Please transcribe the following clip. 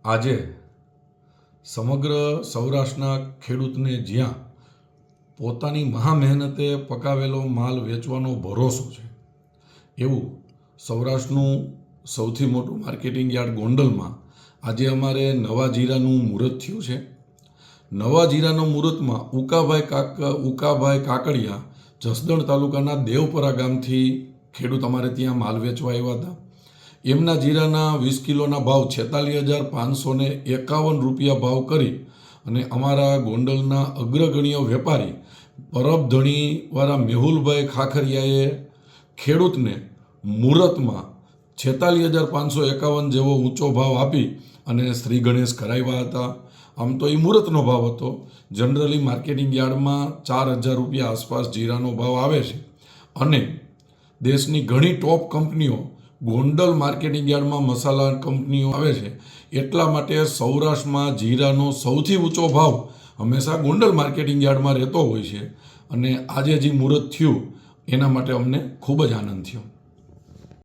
આજે સમગ્ર સૌરાષ્ટ્રના ખેડૂતને જ્યાં પોતાની મહા મહેનતે પકાવેલો માલ વેચવાનો ભરોસો છે, એવું સૌરાષ્ટ્રનું સૌથી મોટું માર્કેટિંગ યાર્ડ ગોંડલમાં આજે અમારે નવા જીરાનું મુહૂર્ત થયું છે. નવા જીરાના મુહૂર્તમાં ઉકાભાઈ કાકડિયા જસદણ તાલુકાના દેવપરા ગામથી ખેડૂત અમારે ત્યાં માલ વેચવા આવ્યા હતા. એમના જીરાના 20 કિલોના ભાવ 46,551 રૂપિયા ભાવ કરી અને અમારા ગોંડલના અગ્રગણ્ય વેપારી પરબધણીવાળા મેહુલભાઈ ખાખરિયાએ ખેડૂતને મુહૂર્તમાં 46,551 જેવો ઊંચો ભાવ આપી અને શ્રી ગણેશ કરાવ્યા હતા. આમ તો એ મુહૂર્તનો ભાવ હતો. જનરલી માર્કેટિંગ યાર્ડમાં 4,000 રૂપિયા આસપાસ જીરાનો ભાવ આવે છે અને દેશની ઘણી ટોપ કંપનીઓ ગોંડલ માર્કેટિંગ યાર્ડમાં મસાલા કંપનીઓ આવે છે. એટલા માટે સૌરાષ્ટ્રમાં જીરાનો સૌથી ઊંચો ભાવ હંમેશા ગોંડલ માર્કેટિંગ યાર્ડમાં રહેતો હોય છે અને આજે જે મુહૂર્ત થયું એના માટે અમને ખૂબ જ આનંદ થયો.